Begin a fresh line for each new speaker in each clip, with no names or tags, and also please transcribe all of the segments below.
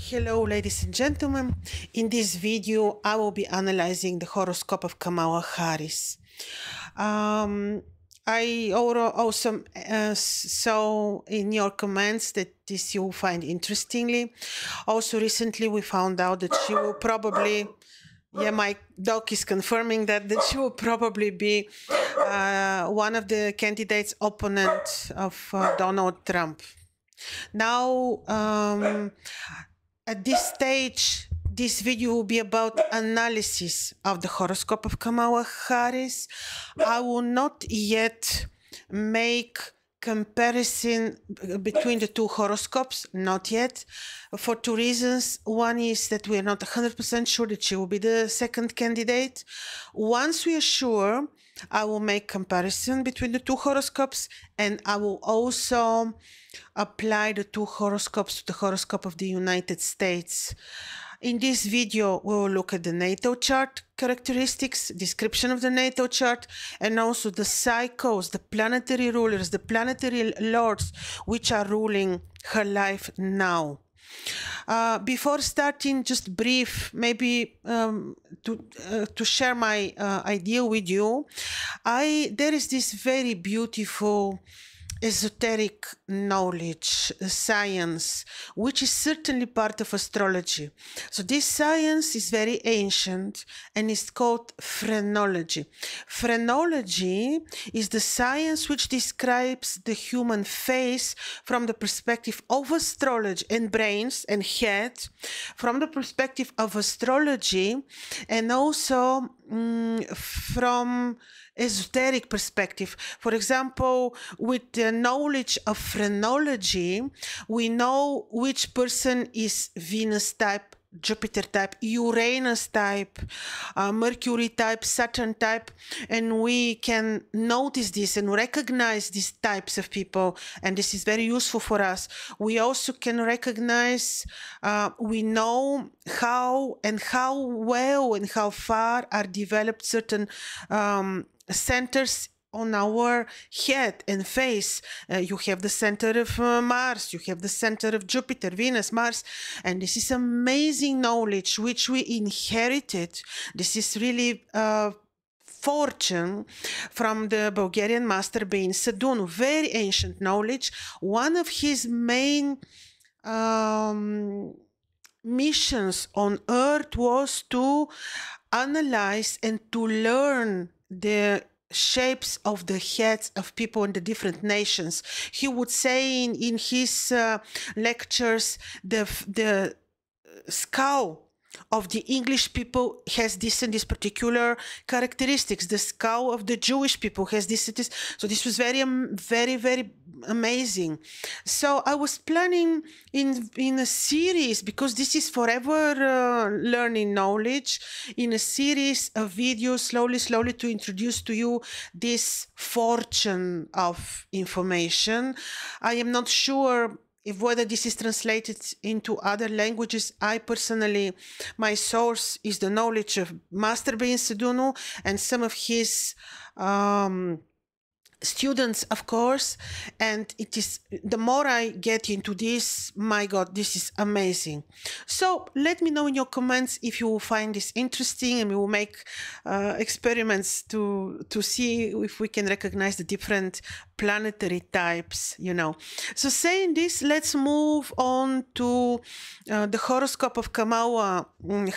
Hello, ladies and gentlemen. In this video, I will be analyzing the horoscope of Kamala Harris. I also saw in your comments that this you will find interestingly. Also, recently we found out that she will probably, my dog is confirming that she will probably be one of the candidates opponent of Donald Trump. Now, at this stage, this video will be about analysis of the horoscope of Kamala Harris. I will not yet make comparison between the two horoscopes, not yet, for two reasons. One is that we are not 100% sure that she will be the second candidate. Once we are sure, I will make comparison between the two horoscopes, and I will also apply the two horoscopes to the horoscope of the United States. In this video, we will look at the natal chart characteristics, description of the natal chart, and also the cycles, the planetary rulers, the planetary lords, which are ruling her life now. Before starting, just brief, maybe to share my idea with you. There is this very beautiful esoteric knowledge, science, which is certainly part of astrology. So this science is very ancient and is called phrenology. Phrenology is the science which describes the human face from the perspective of astrology and brains and head, from the perspective of astrology, and also from esoteric perspective. For example, with the knowledge of phrenology, we know which person is Venus type, Jupiter type, Uranus type, Mercury type, Saturn type, and we can notice this and recognize these types of people, and this is very useful for us. We also can recognize, we know how well and how far are developed certain centers on our head and face. You have the center of Mars, you have the center of Jupiter, Venus, Mars, and this is amazing knowledge which we inherited. This is really fortune from the Bulgarian master being Sedunu, very ancient knowledge. One of his main missions on earth was to analyze and to learn the shapes of the heads of people in the different nations. He would say in his lectures, the skull of the English people has this and this particular characteristics. The skull of the Jewish people has this and this. So this was very amazing. So I was planning in a series, because this is forever learning knowledge, in a series of videos, slowly to introduce to you this fortune of information. I am not sure if whether this is translated into other languages. I personally, my source is the knowledge of Master Bein Sedunu and some of his students, of course, and it is, the more I get into this, my God, this is amazing. So let me know in your comments if you will find this interesting, and we will make experiments to see if we can recognize the different planetary types, you know. So saying this, let's move on to the horoscope of Kamala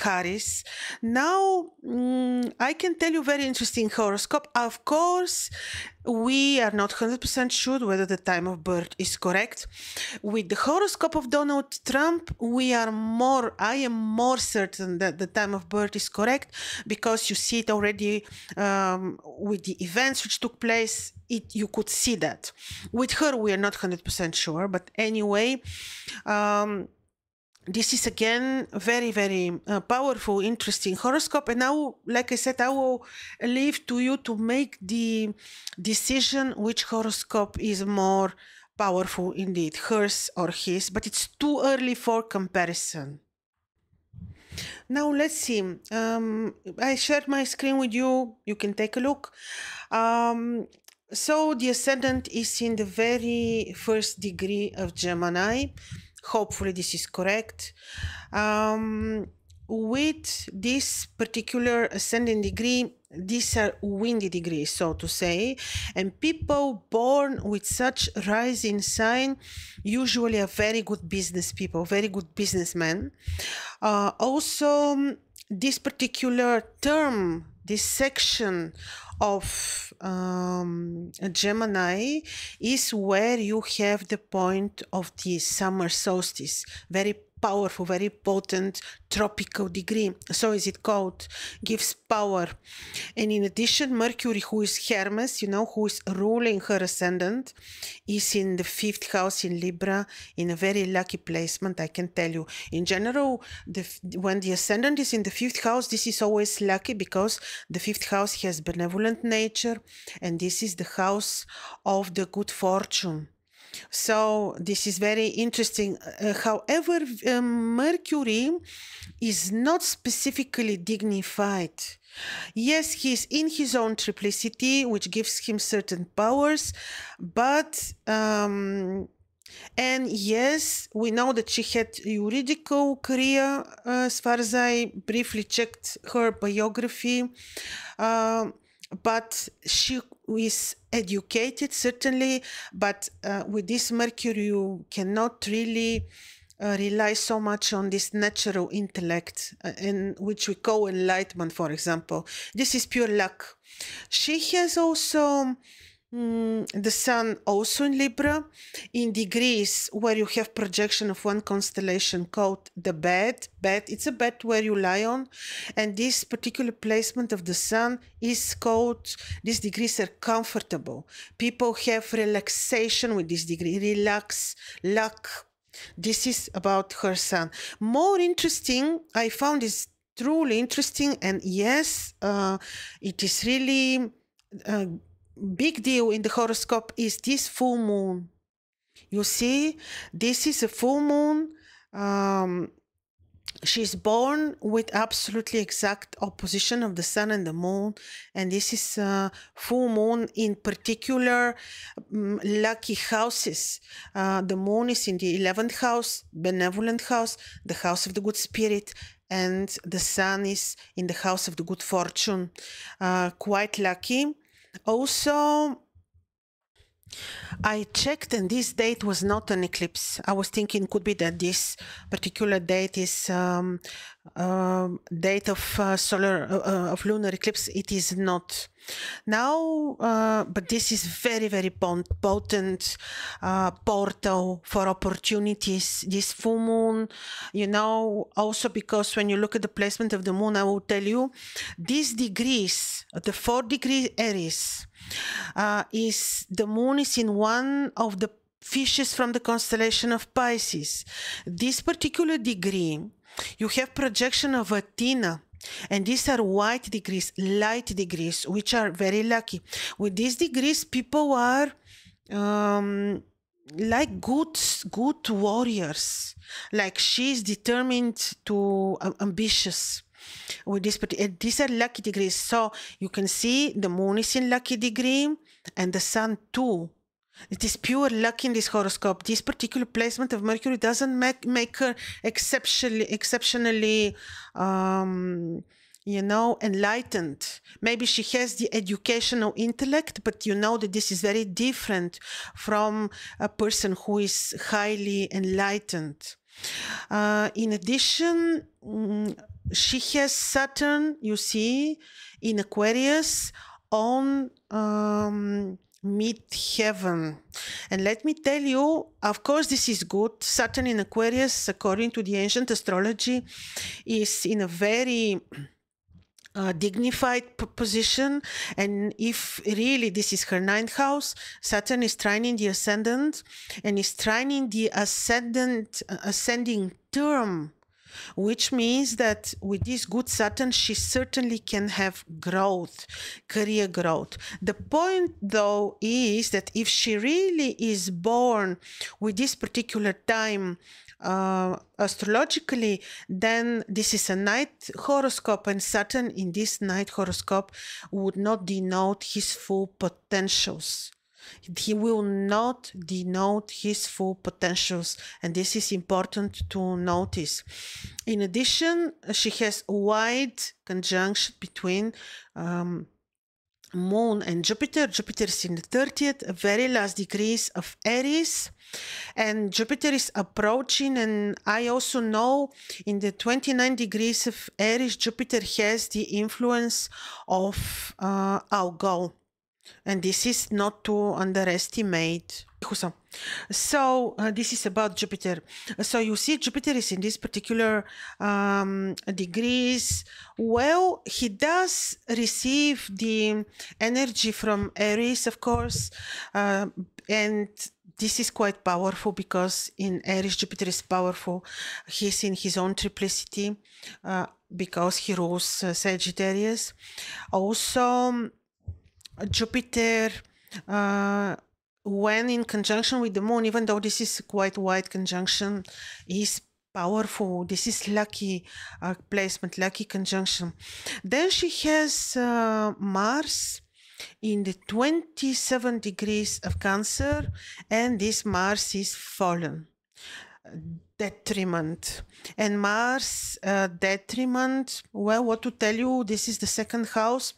Harris. Now, I can tell you very interesting horoscope. Of course, we are not 100% sure whether the time of birth is correct. With the horoscope of Donald Trump, I am more certain that the time of birth is correct, because you see it already with the events which took place. You could see that. With her, we are not 100% sure, but anyway, this is again very powerful, interesting horoscope. And now, like I said, I will leave to you to make the decision which horoscope is more powerful indeed, hers or his, but it's too early for comparison. Now let's see. I shared my screen with you. You can take a look. So the ascendant is in the very first degree of Gemini. Hopefully this is correct. With this particular ascending degree, these are windy degrees, so to say, and people born with such rising sign usually are very good business people, very good businessmen. Also, this particular term, this section of Gemini is where you have the point of the summer solstice, very powerful, very potent tropical degree. So is it called, gives power. And in addition, Mercury, who is Hermes, you know, who is ruling her ascendant, is in the 5th house in Libra, in a very lucky placement, I can tell you. In general, when the ascendant is in the 5th house, this is always lucky because the 5th house has benevolent nature, and this is the house of the good fortune. So this is very interesting. However, Mercury is not specifically dignified. Yes, he's in his own triplicity, which gives him certain powers, but and yes, we know that she had a juridical career, as far as I briefly checked her biography. But she is educated, certainly, but with this Mercury, you cannot really rely so much on this natural intellect, in which we call enlightenment, for example. This is pure luck. She has also the sun also in Libra, in degrees where you have projection of one constellation called the bed. It's a bed where you lie on, and this particular placement of the sun is called, these degrees are comfortable. People have relaxation with this degree, relax, luck. This is about her sun. More interesting, I found this truly interesting, and yes, it is really big deal in the horoscope, is this full moon. You see, this is a full moon. She's born with absolutely exact opposition of the sun and the moon, and this is a full moon in particular lucky houses. The moon is in the 11th house, benevolent house, the house of the good spirit, and the sun is in the house of the good fortune. Quite lucky. Also, I checked, and this date was not an eclipse. I was thinking could be that this particular date is date of of lunar eclipse. It is not. Now, but this is very, very potent portal for opportunities. This full moon, you know, also because when you look at the placement of the moon, I will tell you, these degrees, the 4-degree Aries, is the moon is in one of the fishes from the constellation of Pisces. This particular degree, you have projection of Athena, and these are white degrees, light degrees, which are very lucky. With these degrees, people are like good warriors. Like she's determined to ambitious. With this, these are lucky degrees. So you can see the moon is in lucky degree, and the sun too. It is pure luck in this horoscope. This particular placement of Mercury doesn't make her exceptionally, you know, enlightened. Maybe she has the educational intellect, but you know that this is very different from a person who is highly enlightened. In addition, she has Saturn, you see, in Aquarius on mid-heaven. And let me tell you, of course, this is good. Saturn in Aquarius, according to the ancient astrology, is in a very dignified position. And if really this is her 9th house, Saturn is trining the ascendant and is trining the ascending term, which means that with this good Saturn, she certainly can have growth, career growth. The point, though, is that if she really is born with this particular time astrologically, then this is a night horoscope, and Saturn in this night horoscope would not denote his full potentials. He will not denote his full potentials, and this is important to notice. In addition, she has a wide conjunction between Moon and Jupiter. Jupiter is in the 30th, very last degrees of Aries, and Jupiter is approaching, and I also know in the 29 degrees of Aries, Jupiter has the influence of Algol. And this is not to underestimate. So this is about Jupiter. So you see Jupiter is in this particular degrees. Well, he does receive the energy from Aries, of course, and this is quite powerful because in Aries, Jupiter is powerful. He's in his own triplicity because he rules Sagittarius. Also, Jupiter, when in conjunction with the Moon, even though this is quite wide conjunction, is powerful. This is lucky placement, lucky conjunction. Then she has Mars in the 27 degrees of Cancer, and this Mars is fallen. Detriment. And Mars detriment, well, what to tell you, this is the second house.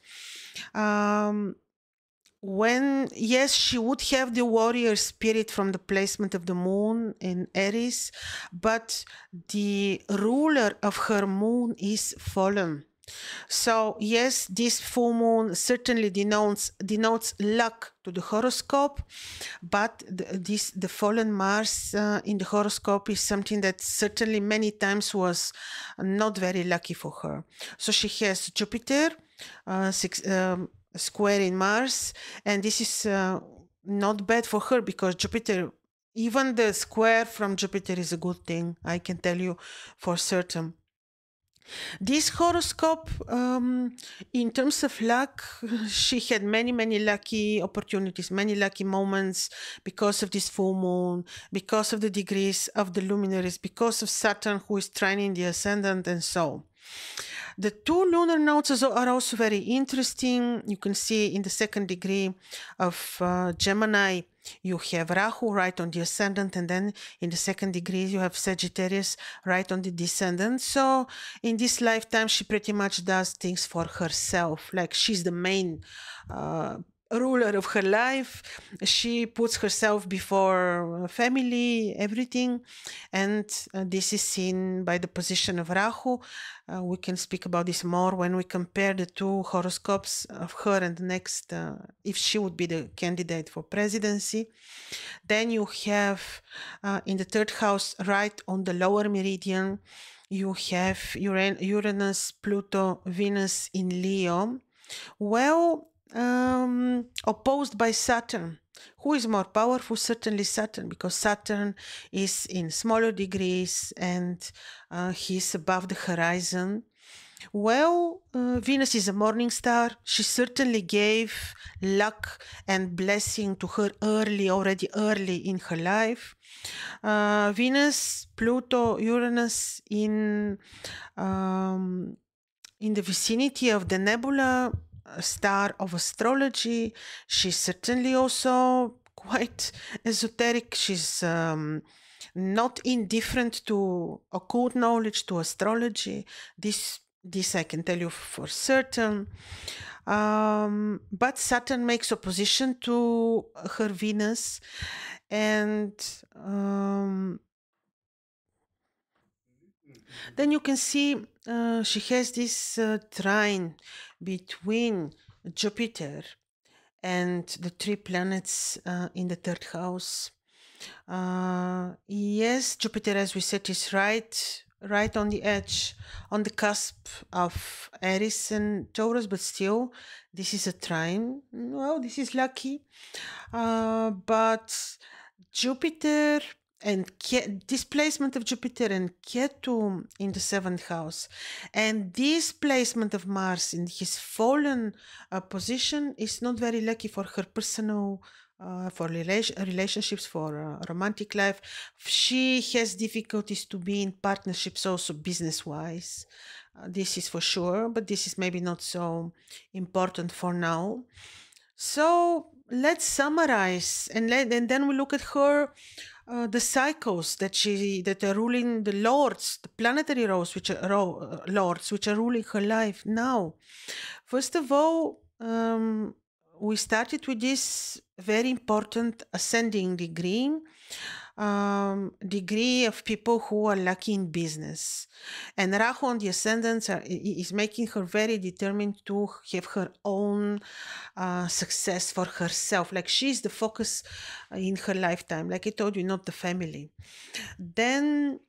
When, yes, she would have the warrior spirit from the placement of the Moon in Aries, but the ruler of her Moon is fallen. So yes, this full moon certainly denotes luck to the horoscope, but the fallen Mars in the horoscope is something that certainly many times was not very lucky for her. So she has Jupiter, square in Mars, and this is not bad for her because Jupiter, even the square from Jupiter is a good thing, I can tell you for certain. This horoscope, in terms of luck, she had many lucky opportunities, many lucky moments because of this full moon, because of the degrees of the luminaries, because of Saturn who is trining the ascendant, and so. The two lunar nodes are also very interesting. You can see in the second degree of Gemini, you have Rahu right on the ascendant, and then in the second degree, you have Sagittarius right on the descendant. So in this lifetime, she pretty much does things for herself. Like she's the main ruler of her life. She puts herself before family, everything, and this is seen by the position of Rahu. We can speak about this more when we compare the two horoscopes of her and the next, if she would be the candidate for presidency. Then you have in the third house, right on the lower meridian, you have Uranus, Pluto, Venus in Leo. Well, opposed by Saturn. Who is more powerful? Certainly Saturn, because Saturn is in smaller degrees and he's above the horizon. Well, Venus is a morning star. She certainly gave luck and blessing to her already early in her life. Venus, Pluto, Uranus in the vicinity of the nebula star of astrology. She's certainly also quite esoteric. She's not indifferent to occult knowledge, to astrology. This I can tell you for certain. But Saturn makes opposition to her Venus, and then you can see she has this trine between Jupiter and the three planets in the third house. Yes, Jupiter, as we said, is right on the edge, on the cusp of Aries and Taurus, but still, this is a trine. Well, this is lucky. But Jupiter and displacement of Jupiter and Ketu in the seventh house, and this placement of Mars in his fallen position is not very lucky for her personal for relationships, for romantic life. She has difficulties to be in partnerships also business-wise. This is for sure, but this is maybe not so important for now. So let's summarize, and then we look at her, the cycles that are ruling the lords, the planetary roles, lords, which are ruling her life now. First of all, we started with this very important ascending degree of people who are lucky in business. And Rahu on the ascendants is making her very determined to have her own success for herself. Like she's the focus in her lifetime. Like I told you, not the family. Then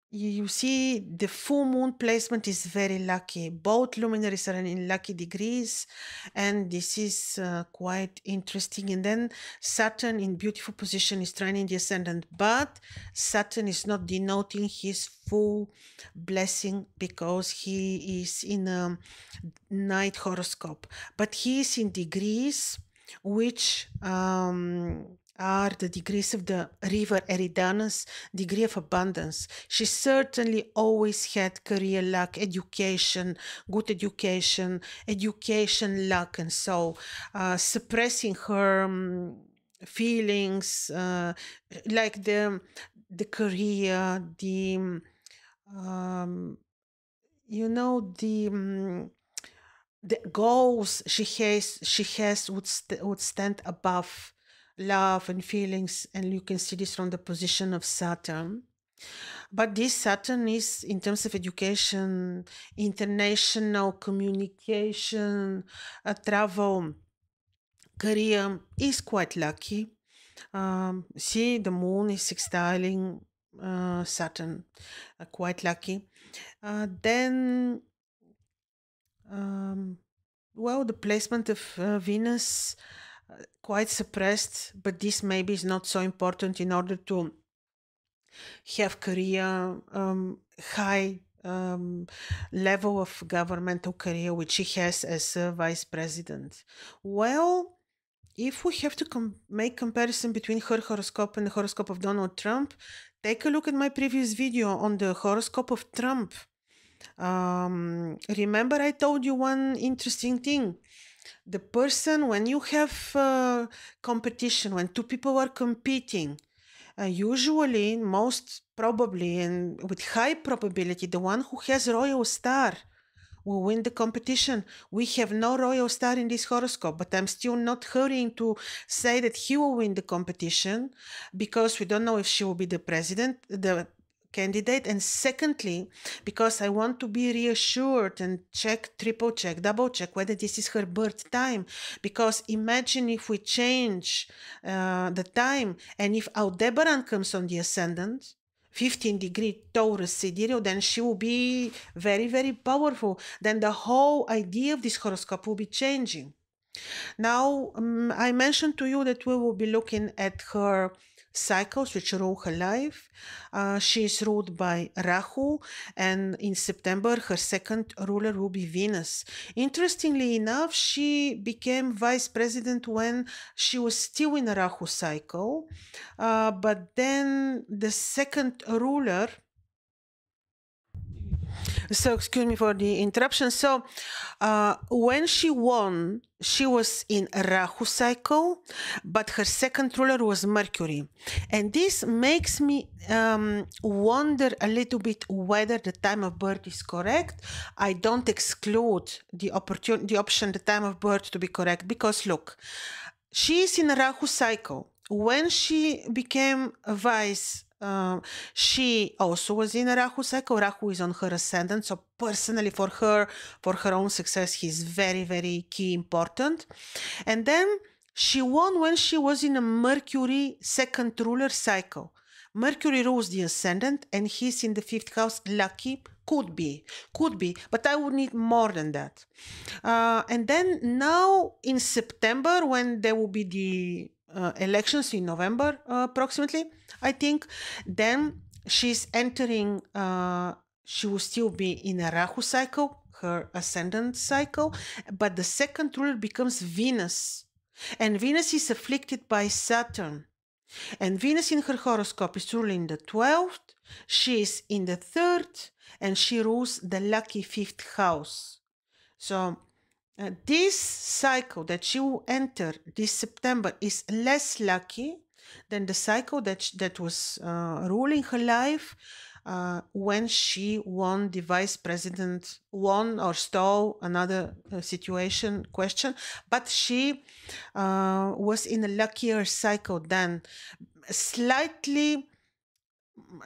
you see the full moon placement is very lucky. Both luminaries are in lucky degrees, and this is quite interesting. And then Saturn in beautiful position is trining the ascendant, but Saturn is not denoting his full blessing because he is in a night horoscope, but he is in degrees which are the degrees of the river Eridanus, degree of abundance. She certainly always had career luck, education, good education luck, and so suppressing her feelings, like the career, the you know, the goals she has would stand above love and feelings, and you can see this from the position of Saturn. But this Saturn is, in terms of education, international communication, travel, career, is quite lucky. See, the moon is sextiling Saturn, quite lucky. Then well, the placement of Venus, quite suppressed, but this maybe is not so important in order to have career, high level of governmental career, which she has as a vice president. Well, if we have to make comparison between her horoscope and the horoscope of Donald Trump, take a look at my previous video on the horoscope of Trump. Remember, I told you one interesting thing. The person, when you have competition, when two people are competing, usually, most probably, and with high probability, the one who has royal star will win the competition. We have no royal star in this horoscope, but I'm still not hurrying to say that he will win the competition because we don't know if she will be the president, the candidate. And secondly, because I want to be reassured and check, triple check, double check whether this is her birth time. Because imagine if we change the time, and if Aldebaran comes on the ascendant, 15-degree Taurus sidereal, then she will be very, very powerful. Then the whole idea of this horoscope will be changing. Now, I mentioned to you that we will be looking at her cycles which rule her life. She is ruled by Rahu, and in September her second ruler will be Venus. Interestingly enough, she became vice president when she was still in a Rahu cycle, but then the second ruler, so excuse me for the interruption. So when she won, she was in a Rahu cycle, but her second ruler was Mercury. And this makes me wonder a little bit whether the time of birth is correct. I don't exclude the option, the time of birth to be correct, because look, she is in a Rahu cycle. When she became a vice, she also was in a Rahu cycle. Rahu is on her ascendant, so personally for her own success, he's very, very key, important. And then she won when she was in a Mercury second ruler cycle. Mercury rules the ascendant, and he's in the 5th house. Lucky, could be, but I would need more than that. And then now in September, when there will be the elections in November, approximately, I think, then she's entering, she will still be in a Rahu cycle, her ascendant cycle, but the second ruler becomes Venus. And Venus is afflicted by Saturn. And Venus in her horoscope is ruling the 12th, she is in the 3rd, and she rules the lucky 5th house. So this cycle that you enter this September is less lucky than the cycle that was ruling her life when she won the vice president, won or stole another situation question, but she was in a luckier cycle than. Slightly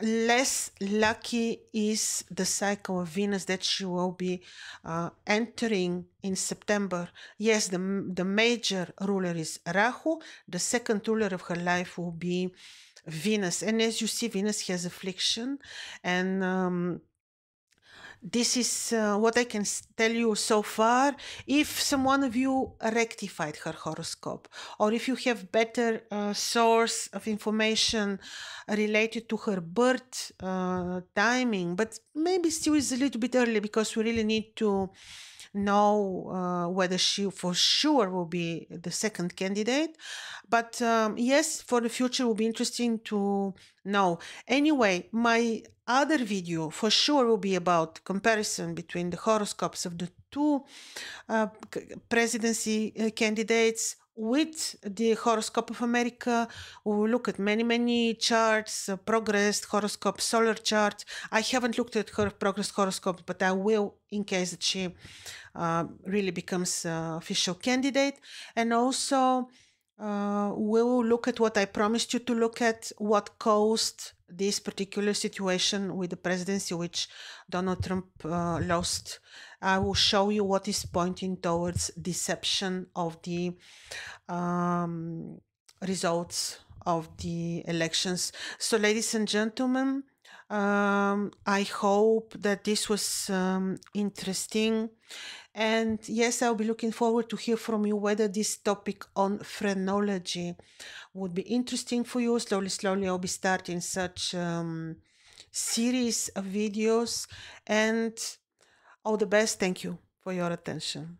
less lucky is the cycle of Venus that she will be entering in September. Yes, the major ruler is Rahu. The second ruler of her life will be Venus. And as you see, Venus has affliction. And this is what I can tell you so far. If someone of you rectified her horoscope, or if you have better source of information related to her birth timing, but maybe still is a little bit early because we really need to know whether she for sure will be the second candidate. But yes, for the future will be interesting to know. Anyway, my other video for sure will be about comparison between the horoscopes of the two presidency candidates with the horoscope of America. We will look at many charts, progress horoscope, solar chart. I haven't looked at her progress horoscope, but I will in case that she really becomes official candidate. And also we will look at what I promised you to look at, what caused this particular situation with the presidency which Donald Trump lost. I will show you what is pointing towards deception of the results of the elections. So, ladies and gentlemen, I hope that this was interesting. And yes, I'll be looking forward to hear from you whether this topic on phrenology would be interesting for you. Slowly, I'll be starting such series of videos. And all the best. Thank you for your attention.